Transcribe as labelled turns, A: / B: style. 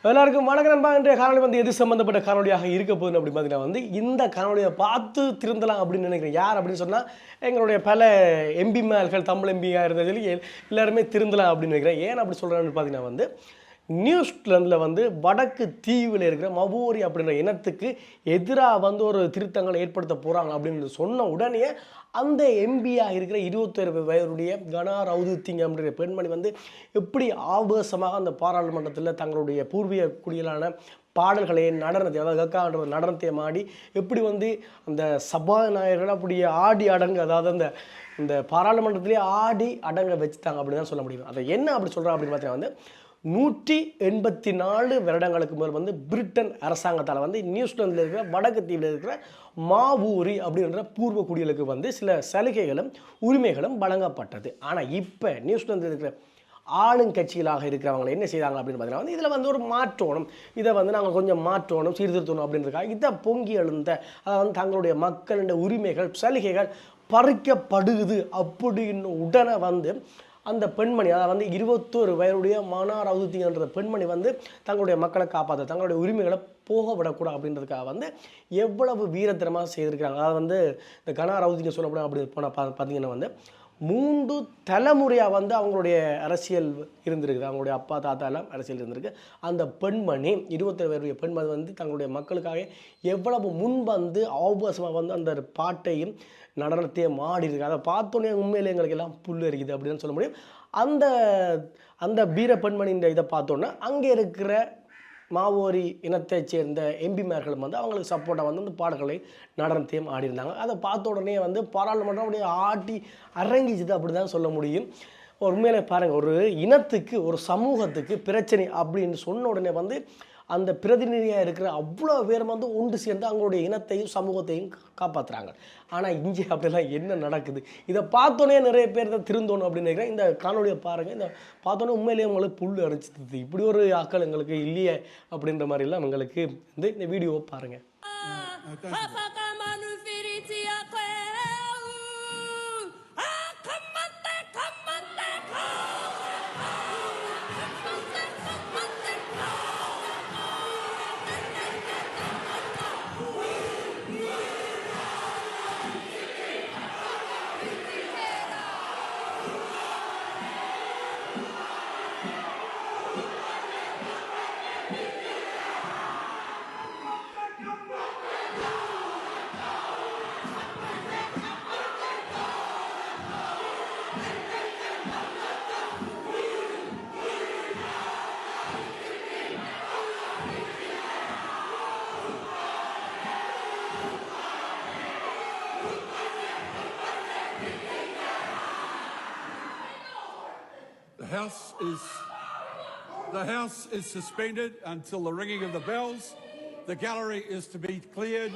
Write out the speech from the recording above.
A: எல்லாருக்கும் வணக்கம் நண்பா. இன்றைய காணொலி வந்து எது சம்பந்தப்பட்ட காணொலியாக இருக்க போகுதுன்னு அப்படி பார்த்தீங்கன்னா வந்து இந்த காணொலியை பார்த்து திருந்தலாம் அப்படின்னு நினைக்கிறேன். யார் அப்படின்னு சொன்னால் எங்களுடைய பல எம்பிமார்கள், தமிழ் எம்பியாக இருந்ததில் எல்லாருமே திருந்தலாம் அப்படின்னு நினைக்கிறேன். ஏன் அப்படி சொல்கிறேன்னு பார்த்தீங்கன்னா வந்து நியூசிலாந்தில் வந்து வடக்கு தீவில் இருக்கிற மவோரி அப்படின்ற இனத்துக்கு எதிராக வந்து ஒரு திருத்தங்களை ஏற்படுத்த போகிறாங்க அப்படின்னு சொன்ன உடனே அந்த எம்பியாக இருக்கிற 21 வயதுடைய கனா ரவுதுத்திங் அப்படின்ற பெண்மணி வந்து எப்படி ஆபாசமாக அந்த பாராளுமன்றத்தில் தங்களுடைய பூர்வீக குடியிலான பாடல்களை நடனத்தை, அதாவது கக்கான்ற நடனத்தை மாடி எப்படி வந்து அந்த சபாநாயகர்கள் அப்படி ஆடி அடங்கு, அதாவது அந்த இந்த பாராளுமன்றத்திலே ஆடி அடங்க வச்சுட்டாங்க அப்படின்னு தான் சொல்ல முடியும். அதை என்ன அப்படி சொல்கிறாங்க அப்படின்னு பார்த்தீங்கன்னா வந்து 184 வருடங்களுக்கு முதல் வந்து பிரிட்டன் அரசாங்கத்தால் வந்து நியூசிலாந்தில் இருக்கிற வடக்கு தீவில் இருக்கிற மாவூரி அப்படின்ற பூர்வ குடிகளுக்கு வந்து சில சலுகைகளும் உரிமைகளும் வழங்கப்பட்டது. ஆனால் இப்போ நியூசிலாந்தில் இருக்கிற ஆளுங்கட்சிகளாக இருக்கிறவங்களை என்ன செய்தாங்க அப்படின்னு பார்த்தீங்கன்னா வந்து இதில் வந்து ஒரு மாற்றணும், இதை வந்து நாங்கள் கொஞ்சம் மாற்றணும், சீர்திருத்தணும் அப்படின்றதுக்காக இதை பொங்கி எழுந்த, அதாவது வந்து தங்களுடைய மக்களுடைய உரிமைகள் சலுகைகள் பறிக்கப்படுகுது அப்படின்னு உடனே வந்து அந்த பெண்மணி, அதாவது வந்து 21 வயதுடைய மனா ரவுதுத்திங்கன்ற பெண்மணி வந்து தங்களுடைய மக்களை காப்பாற்ற, தங்களுடைய உரிமைகளை போக விடக்கூடாது அப்படின்றதுக்காக வந்து எவ்வளவு வீரத்தனமாக செய்திருக்கிறாங்க. அதாவது வந்து இந்த கனா ரவுதுத்திங்க சொல்லப்படும் அப்படி போனால் பார்த்தீங்கன்னா வந்து 3 தலைமுறையாக வந்து அவங்களுடைய அரசியல் இருந்திருக்குது. அவங்களுடைய அப்பா தாத்தா எல்லாம் அரசியல் இருந்திருக்கு. அந்த பெண்மணி 21 வயதுடைய பெண்மணி வந்து தங்களுடைய மக்களுக்காக எவ்வளவு முன்வந்து ஆபாசமாக வந்து அந்த பாட்டையும் நடனத்தையும் ஆடி இருக்கு. அதை பார்த்தோன்னே உண்மையிலே எங்களுக்கு எல்லாம் புல் இருக்குது அப்படின்னு சொல்ல முடியும். அந்த வீர பெண்மணியின் இதை பார்த்தோன்னா அங்கே இருக்கிற மாவோரி இனத்தை சேர்ந்த எம்பிமார்களும் வந்து அவங்களுக்கு சப்போர்ட்டாக வந்து அந்த பாடல்களை நடனத்தையும் ஆடிருந்தாங்க. அதை பார்த்த உடனே வந்து பாராளுமன்றம் அப்படியே ஆட்டி அரங்கிச்சுது அப்படி தான் சொல்ல முடியும். உண்மையிலே பாருங்கள், ஒரு இனத்துக்கு ஒரு சமூகத்துக்கு பிரச்சனை அப்படின்னு சொன்ன உடனே வந்து அந்த பிரதிநிதியாக இருக்கிற அவ்வளோ பேர் வந்து ஒன்று சேர்ந்து அவங்களுடைய இனத்தையும் சமூகத்தையும் காப்பாற்றுறாங்க. ஆனால் இங்கே அப்படிலாம் என்ன நடக்குது? இதை பார்த்தோன்னே நிறைய பேர் தான் திருந்தோணும் அப்படின்னு நினைக்கிறேன். இந்த காணொலியை பாருங்கள். இந்த பார்த்தோன்னே உண்மையிலேயே உங்களுக்கு புல் அரைச்சிது, இப்படி ஒரு ஆக்கள் எங்களுக்கு இல்லையே அப்படின்ற மாதிரிலாம் எங்களுக்கு வந்து இந்த வீடியோவை பாருங்கள்.
B: The House is suspended until the ringing of the bells. The gallery is to be cleared